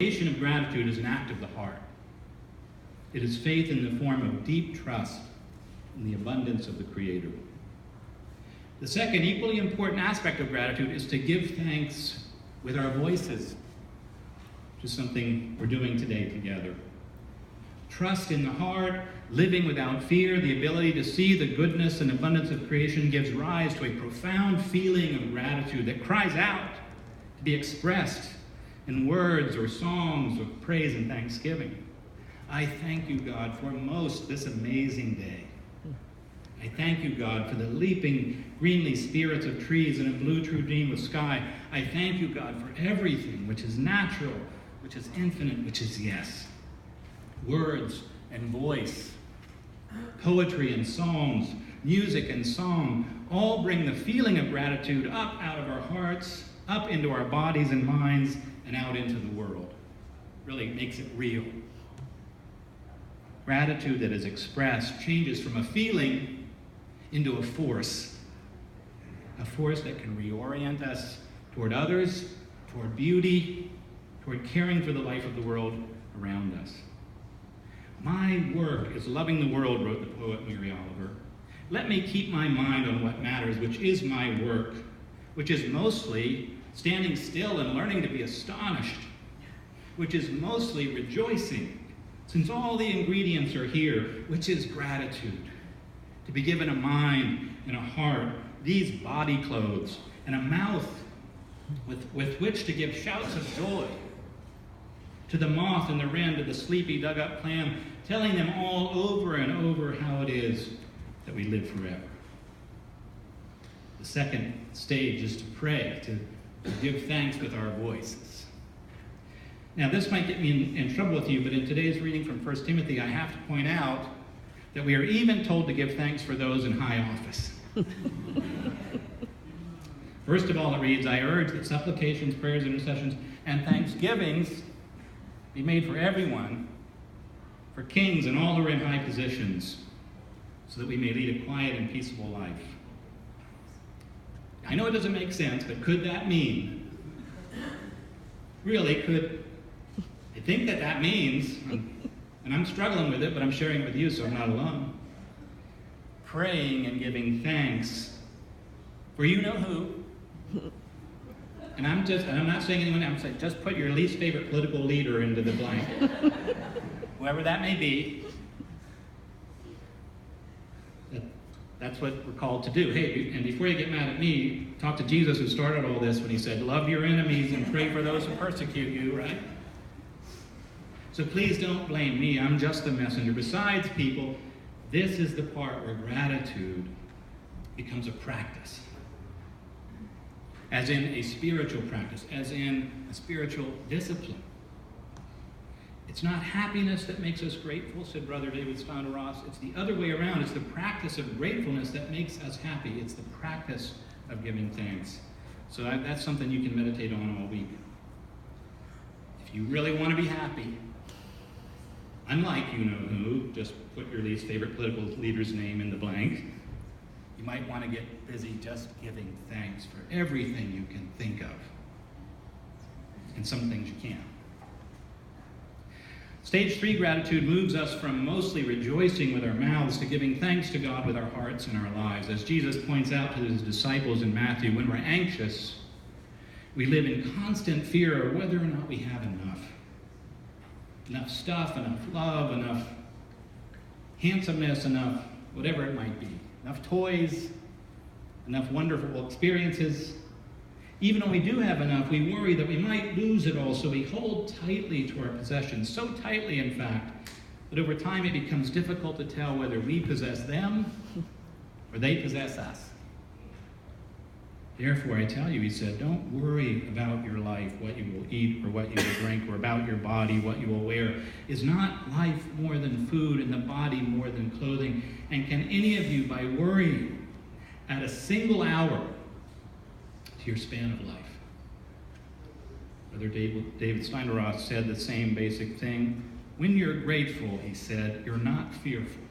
of gratitude is an act of the heart. It is faith in the form of deep trust in the abundance of the Creator. The second equally important aspect of gratitude is to give thanks with our voices, which is something we're doing today together. Trust in the heart, living without fear, the ability to see the goodness and abundance of creation gives rise to a profound feeling of gratitude that cries out to be expressed in words or songs of praise and thanksgiving. I thank you, God, for this amazing day. I thank you, God, for the leaping greenly spirits of trees and a blue true dream of sky. I thank you, God, for everything which is natural, which is infinite, which is yes. Words and voice, poetry and psalms, music and song, all bring the feeling of gratitude up out of our hearts, up into our bodies and minds, and out into the world. Really makes it real. Gratitude that is expressed changes from a feeling into a force that can reorient us toward others, toward beauty, toward caring for the life of the world around us. My work is loving the world, wrote the poet Mary Oliver. Let me keep my mind on what matters, which is my work, which is mostly standing still and learning to be astonished, which is mostly rejoicing, since all the ingredients are here, which is gratitude. To be given a mind and a heart, these body clothes, and a mouth with which to give shouts of joy to the moth and the wren, to the sleepy dug-up clam, telling them all over and over how it is that we live forever. The second stage is to pray, to give thanks with our voices. Now, this might get me in trouble with you, but in today's reading from 1 Timothy, I have to point out that we are even told to give thanks for those in high office. First of all, it reads, I urge that supplications, prayers, intercessions, and thanksgivings be made for everyone, for kings and all who are in high positions, so that we may lead a quiet and peaceable life. I know it doesn't make sense, but could that mean, I think that means, and I'm struggling with it, but I'm sharing it with you so I'm not alone, praying and giving thanks for you know who. And I'm not saying anyone, I'm saying just put your least favorite political leader into the blank. Whoever that may be. That's what we're called to do. Hey, and before you get mad at me, talk to Jesus who started all this when he said, love your enemies and pray for those who persecute you, right? So please don't blame me. I'm just the messenger. Besides, people, this is the part where gratitude becomes a practice. As in a spiritual practice, as in a spiritual discipline. It's not happiness that makes us grateful, said Brother David Steiner-Ross. It's the other way around. It's the practice of gratefulness that makes us happy. It's the practice of giving thanks. So that's something you can meditate on all week. If you really want to be happy, unlike you know who, just put your least favorite political leader's name in the blank, you might want to get busy just giving thanks for everything you can think of. And some things you can't. Stage 3 gratitude moves us from mostly rejoicing with our mouths to giving thanks to God with our hearts and our lives. As Jesus points out to his disciples in Matthew, when we're anxious, we live in constant fear of whether or not we have enough. Enough stuff, enough love, enough handsomeness, enough whatever it might be. Enough toys, enough wonderful experiences. Even when we do have enough, we worry that we might lose it all, so we hold tightly to our possessions, so tightly, in fact, that over time it becomes difficult to tell whether we possess them or they possess us. Therefore, I tell you, he said, don't worry about your life, what you will eat or what you will drink, or about your body, what you will wear. Is not life more than food, and the body more than clothing? And can any of you, by worrying, add a single hour to your span of life? Brother David Steiner-Ross said the same basic thing. When you're grateful, he said, you're not fearful.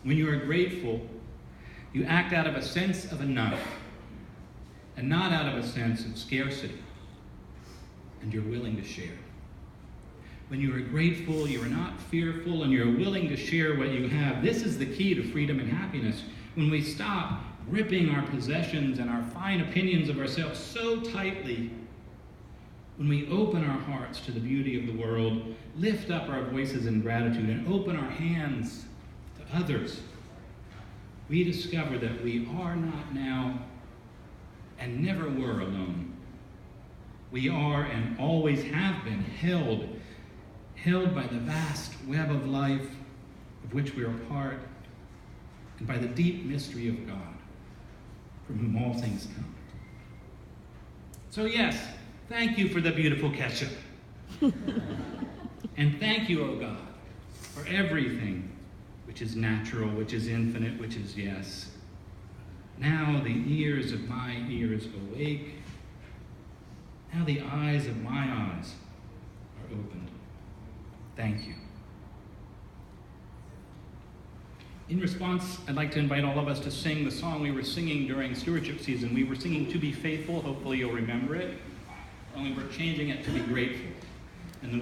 When you are grateful, you act out of a sense of enough, and not out of a sense of scarcity. and you're willing to share. When you are grateful, you are not fearful, and you're willing to share what you have. This is the key to freedom and happiness. When we stop gripping our possessions and our fine opinions of ourselves so tightly, when we open our hearts to the beauty of the world, lift up our voices in gratitude, and open our hands to others, we discover that we are not now and never were alone. We are and always have been held by the vast web of life of which we are a part, and by the deep mystery of God, from whom all things come. So yes, thank you for the beautiful ketchup. And thank you, O God, for everything which is natural, which is infinite, which is yes. Now the ears of my ears awake. Now the eyes of my eyes are opened. Thank you. In response, I'd like to invite all of us to sing the song we were singing during stewardship season. We were singing "To Be Faithful." Hopefully you'll remember it. Only we're changing it to "Be Grateful." And the